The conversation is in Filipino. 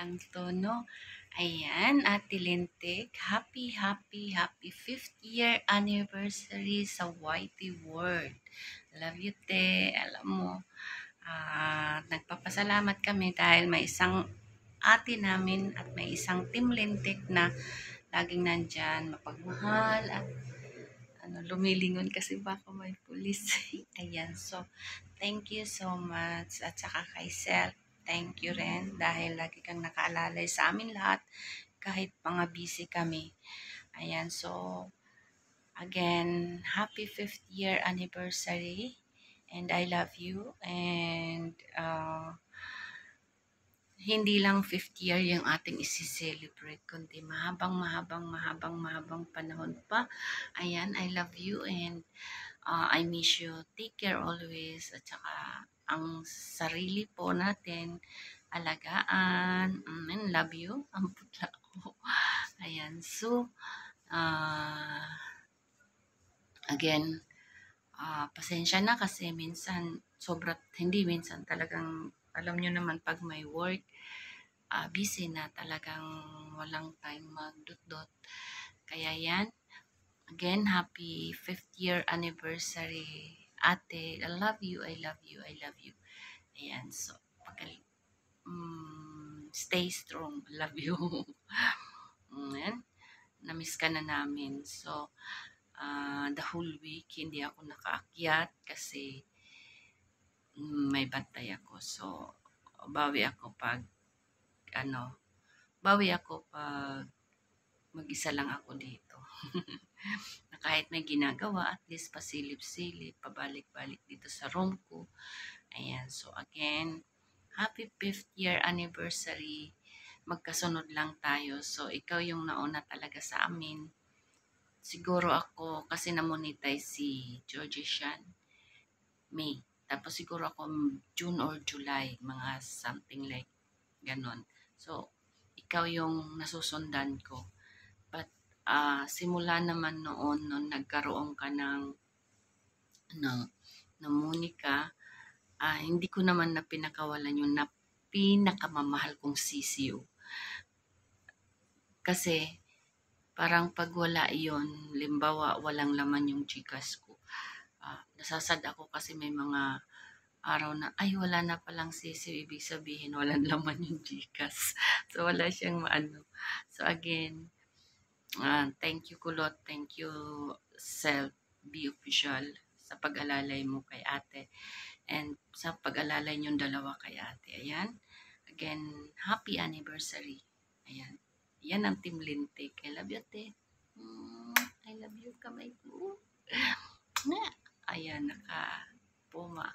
kanto, no? Ayan, Ate Lintik, happy 5th year anniversary sa YT World. Love you, te. Alam mo, nagpapasalamat kami dahil may isang ate namin at may isang Team Lintik na laging nandyan, mapagmahal at lumilingon kasi baka may pulis. Ayan, so, thank you so much. At saka kay Sel, thank you rin dahil lagi kang nakaalalay sa amin lahat kahit mga busy kami. Ayan, so, again, happy 5th year anniversary and I love you and hindi lang 5th year yung ating isi-celebrate, kundi mahabang panahon pa. Ayan, I love you and I miss you. Take care always. At saka, ang sarili po natin, alagaan. And love you. Ang putla ko. Ayan, so, again, pasensya na kasi minsan, hindi minsan, talagang, alam nyo naman, pag may work, busy na talagang walang time magdot-dot. Kaya yan, again, happy 5th year anniversary, ate. I love you, I love you, I love you. Ayan, so, stay strong. Love you. Ayan, namiss ka na namin. So, the whole week, hindi ako nakaakyat kasi may bantay ako. So, bawi ako pag mag-isa lang ako dito. Na kahit may ginagawa, at least pasilip-silip, pabalik-balik dito sa room ko. Ayan, so again, happy 5th year anniversary. Magkasunod lang tayo. So, ikaw yung nauna talaga sa amin. Siguro ako, kasi na-monetize si Georgie Shan, May. Tapos siguro ako June or July, mga something like ganon. So, ikaw yung nasusundan ko. But, simula naman noon, nagkaroon ka ng Monica, hindi ko naman na pinakawalan yung pinakamamahal kong sisiyo. Kasi, parang pag wala yun, limbawa, walang laman yung Gcash ko. Nasasad ako kasi may mga araw na, ay, wala na palang sisiyo, ibig sabihin, walang laman yung Gcash. So, wala siyang maano. So, again, thank you Kulot, thank you Self, Be Official sa pag-alalay mo kay ate and sa pag-alalay niyong dalawa kay ate. Ayan. Again, happy anniversary. Ayan. Yan ang Team Lintik. I love you, te. I love you, kamay ko. Ayan, naka-puma.